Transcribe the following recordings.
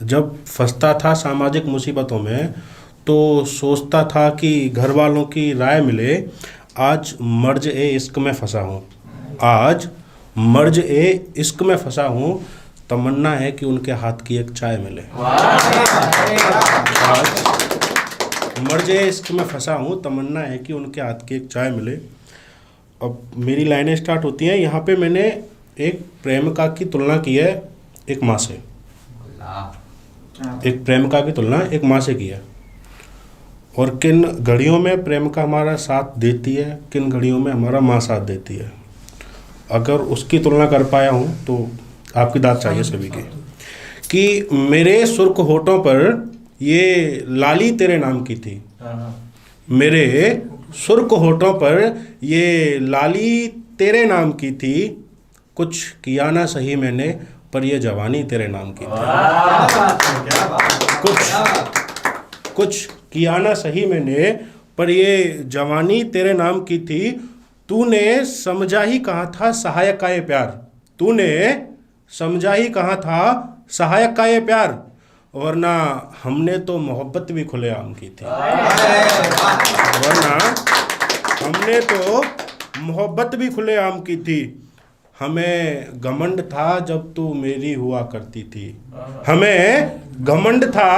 जब फंसता था सामाजिक मुसीबतों में तो सोचता था कि घर वालों की राय मिले। आज मर्ज ए इश्क में फंसा हूँ। आज मर्ज ए इश्क में फंसा हूँ। तमन्ना है कि उनके हाथ की एक चाय मिले। आज मर्ज ए इश्क में फंसा हूँ। तमन्ना है कि उनके हाथ की एक चाय मिले। अब मेरी लाइनें स्टार्ट होती हैं। यहाँ पे मैंने एक प्रेमिका की तुलना की है एक माँ से। एक प्रेमिका की तुलना एक माँ से की है। और किन घड़ियों में प्रेमिका हमारा साथ देती है, किन घड़ियों में हमारा माँ साथ देती है। अगर उसकी तुलना कर पाया हूँ तो आपकी दाद चाहिए सभी की कि मेरे सुर्ख होठों पर ये लाली तेरे नाम की थी। मेरे सुर्ख होठों पर ये लाली तेरे नाम की थी। कुछ किया ना सही मैंने पर ये जवानी तेरे नाम की थी। कुछ किया ना सही मैंने पर ये जवानी तेरे नाम की थी। तूने समझा ही कहाँ था सहायक का ये प्यार। तूने समझा ही कहाँ था सहायक का ये प्यार। वरना हमने तो मोहब्बत भी खुलेआम की थी। वरना हमने तो मोहब्बत भी खुलेआम की थी। हमें घमंड था जब तू मेरी हुआ करती थी। हमें घमंड था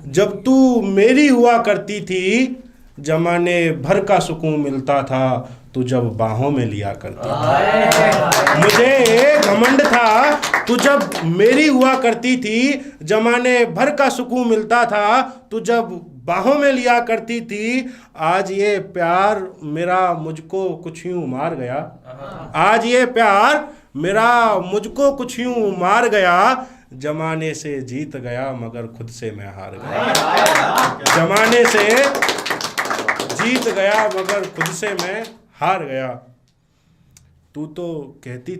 जब तू मेरी हुआ करती थी। जमाने भर का सुकून मिलता था तू जब बाहों में लिया करती थी। मुझे घमंड था तू जब मेरी हुआ करती थी। जमाने भर का सुकून मिलता था तू जब बाहों में लिया करती थी। आज ये प्यार मेरा मुझको कुछ यूं मार गया। आज ये प्यार मेरा मुझको कुछ यूं मार गया। जमाने से जीत गया मगर खुद से मैं हार गया। जमाने से जीत गया मगर खुद से मैं हार गया। तू तो कहती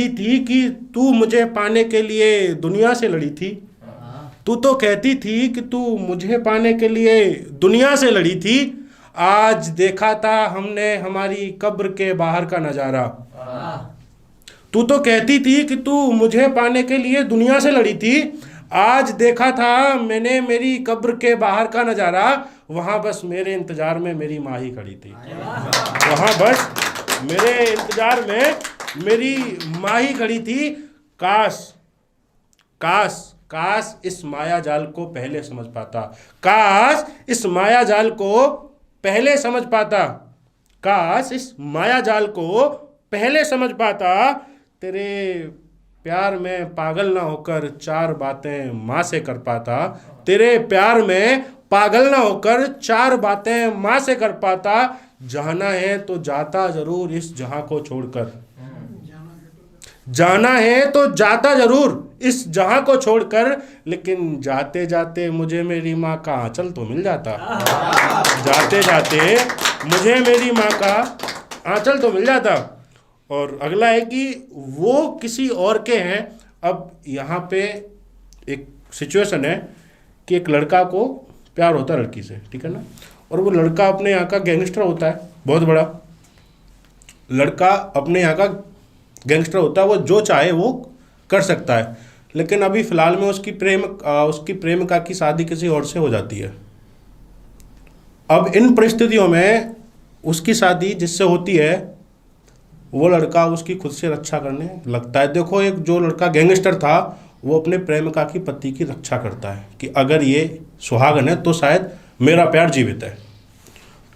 थी कि तू मुझे पाने के लिए दुनिया से लड़ी थी। तू तो कहती थी कि तू मुझे पाने के लिए दुनिया से लड़ी थी। आज देखा था हमने हमारी कब्र के बाहर का नज़ारा। तू तो कहती थी कि तू मुझे पाने के लिए दुनिया से लड़ी थी। आज देखा था मैंने मेरी कब्र के बाहर का नज़ारा। वहाँ बस मेरे इंतज़ार में मेरी माँ ही खड़ी थी। वहाँ बस मेरे इंतज़ार में मेरी माँ ही खड़ी थी। काश इस माया जाल को पहले समझ पाता। काश इस माया जाल को पहले समझ पाता। काश इस माया जाल को पहले समझ पाता। तेरे प्यार में पागल ना होकर चार बातें माँ से कर पाता। तेरे प्यार में पागल ना होकर चार बातें माँ से कर पाता। जाना है तो जाता जरूर इस जहां को छोड़कर। जाना है तो जाता जरूर इस जहां को छोड़कर। लेकिन जाते जाते मुझे मेरी माँ का आंचल तो मिल जाता। जाते जाते मुझे मेरी माँ का आंचल तो मिल जाता। और अगला है कि वो किसी और के हैं। अब यहाँ पे एक सिचुएशन है कि एक लड़का को प्यार होता है लड़की से, ठीक है ना। और वो लड़का अपने यहाँ का गैंगस्टर होता है, बहुत बड़ा लड़का अपने यहाँ का गैंगस्टर होता है। वो जो चाहे वो कर सकता है। लेकिन अभी फ़िलहाल में उसकी प्रेमिका की शादी किसी और से हो जाती है। अब इन परिस्थितियों में उसकी शादी जिससे होती है वो लड़का उसकी खुद से रक्षा करने लगता है। देखो, एक जो लड़का गैंगस्टर था वो अपने प्रेमिका की पति की रक्षा करता है कि अगर ये सुहागन है तो शायद मेरा प्यार जीवित है।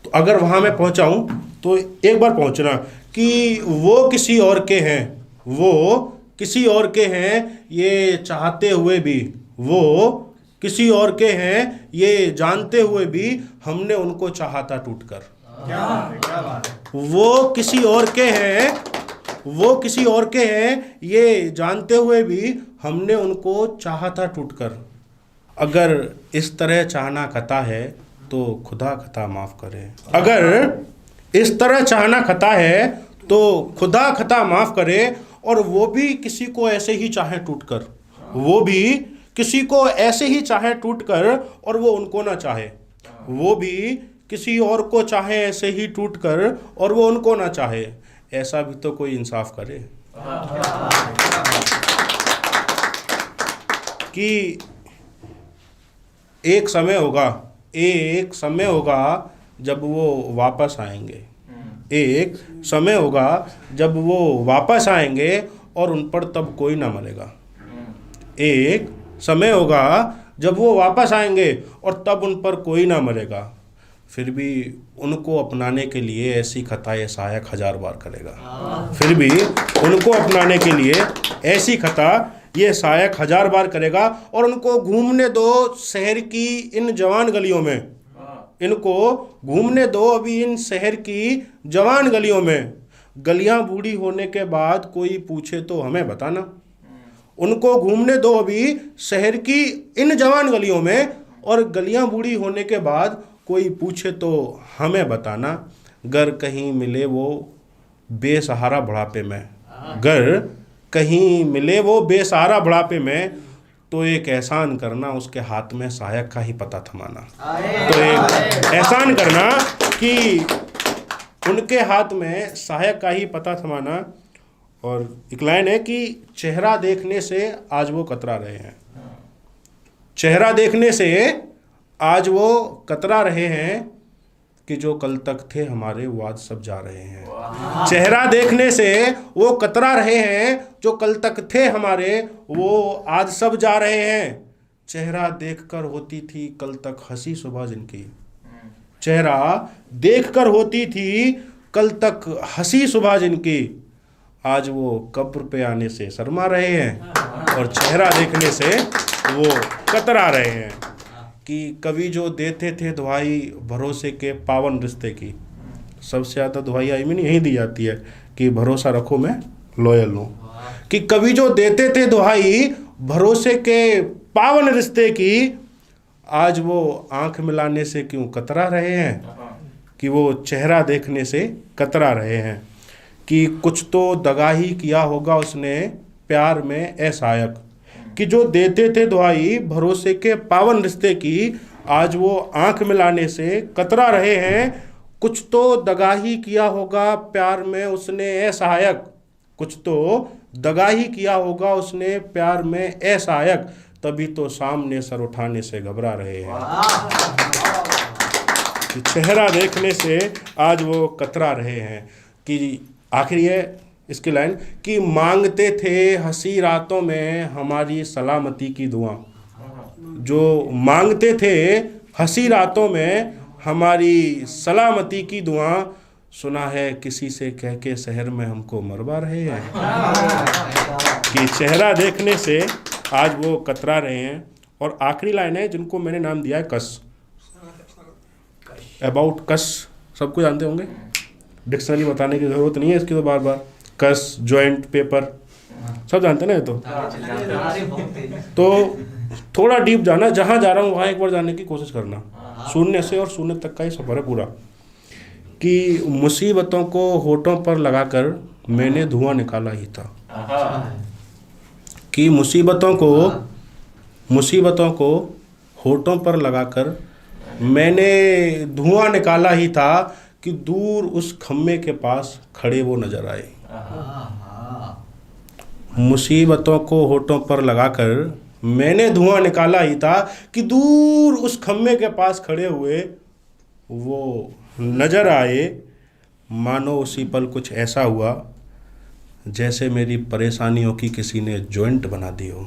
तो अगर वहाँ मैं पहुँचाऊँ तो एक बार पहुँचना कि वो किसी और के हैं। वो किसी और के हैं ये चाहते हुए भी। वो किसी और के हैं ये जानते हुए भी हमने उनको चाहा था टूटकर। वो किसी और के हैं, वो किसी और के हैं ये जानते हुए भी हमने उनको चाहा था टूटकर। अगर इस तरह चाहना खता है तो खुदा खता माफ़ करे। अगर इस तरह चाहना खता है तो खुदा खता माफ़ करे। और वो भी किसी को ऐसे ही चाहे टूटकर। वो भी किसी को ऐसे ही चाहे टूटकर और वो उनको ना चाहे। वो भी किसी और को चाहे ऐसे ही टूटकर और वो उनको ना चाहे। ऐसा भी तो कोई इंसाफ करे। कि एक समय होगा जब वो वापस आएंगे, एक समय होगा जब वो वापस आएंगे और उन पर तब कोई ना मरेगा। एक समय होगा जब वो वापस आएंगे और तब उन पर कोई ना मरेगा। फिर भी उनको अपनाने के लिए ऐसी खताएं सहायक 1000 बार करेगा। फिर भी उनको अपनाने के लिए ऐसी खता ये सहायक 1000 बार करेगा। और उनको घूमने दो शहर की इन जवान गलियों में, इनको घूमने दो अभी इन शहर की जवान गलियों में। गलियां बूढ़ी होने के बाद कोई पूछे तो हमें बताना। उनको घूमने दो अभी शहर की इन जवान गलियों में, और गलियां बूढ़ी होने के बाद कोई पूछे तो हमें बताना। गर कहीं मिले वो बेसहारा बुढ़ापे में, गर कहीं मिले वो बेसहारा बुढ़ापे में, तो एक एहसान करना उसके हाथ में सहायक का ही पता थमाना। तो एक एहसान करना कि उनके हाथ में सहायक का ही पता थमाना। और एक लाइन है कि चेहरा देखने से आज वो कतरा रहे हैं, चेहरा देखने से आज वो कतरा रहे हैं, कि जो कल तक थे हमारे वो आज सब जा रहे हैं। चेहरा देखने से वो कतरा रहे हैं, जो कल तक थे हमारे वो आज सब जा रहे हैं। चेहरा देखकर होती थी कल तक हंसी सुबह जिनकी, चेहरा देखकर होती थी कल तक हंसी सुबह जिनकी, आज वो कब्र पे आने से शर्मा रहे हैं और चेहरा देखने से वो कतरा रहे हैं। कि कवि जो देते थे दुहाई भरोसे के पावन रिश्ते की, सबसे ज़्यादा दुहाई आई मीन यही दी जाती है कि भरोसा रखो मैं लॉयल हूँ। कि कवि जो देते थे दुहाई भरोसे के पावन रिश्ते की, आज वो आंख मिलाने से क्यों कतरा रहे हैं, कि वो चेहरा देखने से कतरा रहे हैं। कि कुछ तो दगा ही किया होगा उसने प्यार में असहायक, कि जो देते थे दुहाई भरोसे के पावन रिश्ते की, आज वो आंख मिलाने से कतरा रहे हैं। कुछ तो दगा ही किया होगा प्यार में उसने असहायक, कुछ तो दगा ही किया होगा उसने प्यार में असहायक, तभी तो सामने सर उठाने से घबरा रहे हैं। कि चेहरा देखने से आज वो कतरा रहे हैं। कि आखिरी है इसकी लाइन कि मांगते थे हंसी रातों में हमारी सलामती की दुआ, जो मांगते थे हंसी रातों में हमारी सलामती की दुआ, सुना है किसी से कह के शहर में हमको मरवा रहे हैं। कि चेहरा देखने से आज वो कतरा रहे हैं। और आखिरी लाइन है जिनको मैंने नाम दिया है कस, अबाउट कस, सबको जानते होंगे, डिक्शनरी बताने की ज़रूरत नहीं है इसकी, तो बार बार कस, जॉइंट, पेपर, सब जानते हैं ना। तो थोड़ा डीप जाना, जहाँ जा रहा हूँ वहाँ एक बार जाने की कोशिश करना। शून्य से और शून्य तक का ही सफ़र है पूरा। कि मुसीबतों को होठों पर लगाकर मैंने धुआं निकाला ही था। कि मुसीबतों को होठों पर लगाकर मैंने धुआं निकाला ही था, कि दूर उस खम्मे के पास खड़े वो नजर आए। मुसीबतों को होठों पर लगाकर मैंने धुआं निकाला ही था, कि दूर उस खम्मे के पास खड़े हुए वो नजर आए। मानो उसी पल कुछ ऐसा हुआ जैसे मेरी परेशानियों की किसी ने जॉइंट बना दी हो।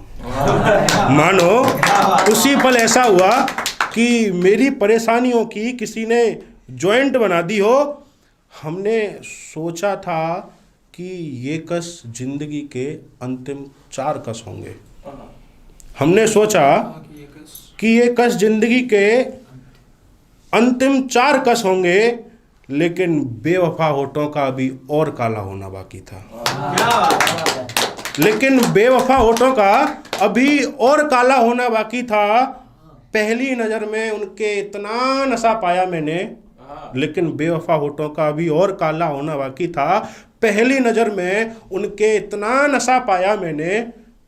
मानो उसी पल ऐसा हुआ कि मेरी परेशानियों की किसी ने जॉइंट बना दी हो। हमने सोचा था कि ये कस जिंदगी के अंतिम 4 कस होंगे। हमने सोचा कि ये कस जिंदगी के अंतिम 4 कस होंगे, लेकिन बेवफा होठों का अभी और काला होना बाकी था। लेकिन बेवफा होठों का अभी और काला होना बाकी था। पहली नज़र में उनके इतना नशा पाया मैंने, लेकिन बेवफा होठों का अभी और काला होना बाकी था। पहली नज़र में उनके इतना नशा पाया मैंने,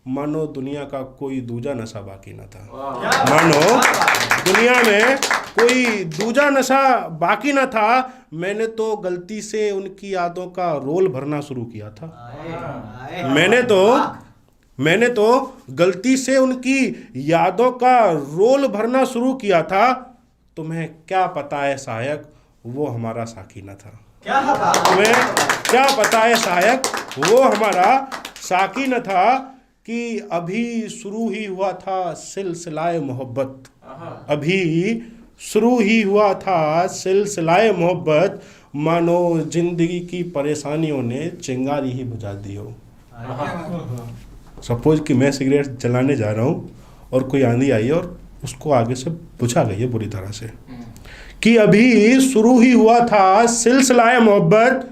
मानो दुनिया का कोई दूजा नशा बाकी न था। मानो दुनिया में कोई दूजा नशा बाकी न था। मैंने तो गलती से उनकी यादों का रोल भरना शुरू किया था। मैंने तो मैंने तो गलती से उनकी यादों का रोल भरना शुरू किया था। तुम्हें क्या पता है सहायक, वो हमारा साकी न था। तुम्हें क्या पता है सहायक, वो हमारा साकी न था कि अभी शुरू ही हुआ था सिलसिलाए मोहब्बत। अभी शुरू ही हुआ था सिलसिलाए मोहब्बत, मानो जिंदगी की परेशानियों ने चिंगारी ही बुझा दी हो। सपोज कि मैं सिगरेट जलाने जा रहा हूँ और कोई आंधी आई और उसको आगे से बुझा गई है बुरी तरह से, कि अभी शुरू ही हुआ था सिलसिलाए मोहब्बत,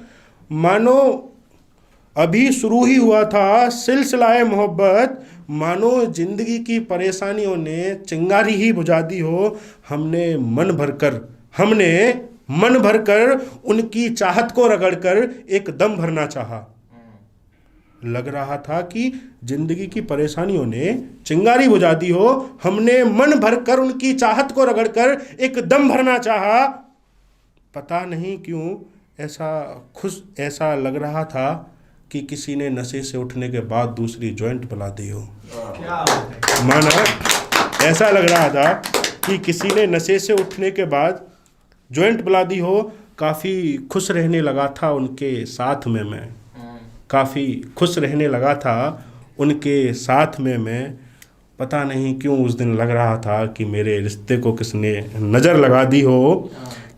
मानो अभी शुरू ही हुआ था सिलसिलाए मोहब्बत, मानो जिंदगी की परेशानियों ने चिंगारी ही बुझा दी हो। हमने मन भरकर उनकी चाहत को रगड़कर एक दम भरना चाहा। लग रहा था कि जिंदगी की परेशानियों ने चिंगारी बुझा दी हो। हमने मन भरकर उनकी चाहत को रगड़कर एक दम भरना चाहा। पता नहीं क्यों ऐसा लग रहा था कि किसी ने नशे से उठने के बाद दूसरी जॉइंट पिला दी हो। माना ऐसा लग रहा था कि किसी ने नशे से उठने के बाद जॉइंट पिला दी हो। काफ़ी खुश रहने लगा था उनके साथ में मैं, काफ़ी खुश रहने लगा था उनके साथ में मैं। पता नहीं क्यों उस दिन लग रहा था कि मेरे रिश्ते को किसने नज़र लगा दी हो,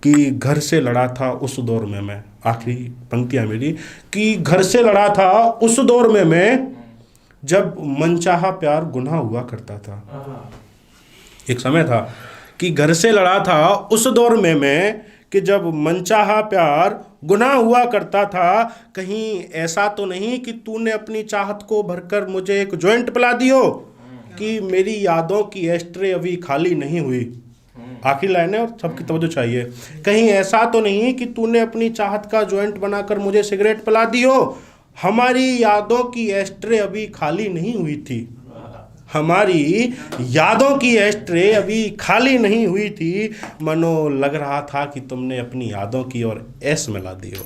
कि घर से लड़ा था उस दौर में मैं। आखिरी पंक्तियाँ मेरी, कि घर से लड़ा था उस दौर में मैं, जब मनचाहा प्यार गुनाह हुआ करता था। एक समय था कि घर से लड़ा था उस दौर में मैं, कि जब मनचाहा प्यार गुनाह हुआ करता था। कहीं ऐसा तो नहीं कि तूने अपनी चाहत को भरकर मुझे एक जॉइंट पिला दी हो, कि मेरी यादों की एस्ट्रे अभी खाली नहीं हुई। आखिरी लाइन है और सबकी तवज्जो चाहिए। कहीं ऐसा तो नहीं कि तूने अपनी चाहत का जॉइंट बनाकर मुझे सिगरेट पिला दी हो। हमारी यादों की एस्ट्रे अभी खाली नहीं हुई थी। हमारी यादों की एस्ट्रे अभी खाली नहीं हुई थी। मनो लग रहा था कि तुमने अपनी यादों की और ऐश मिला दी हो।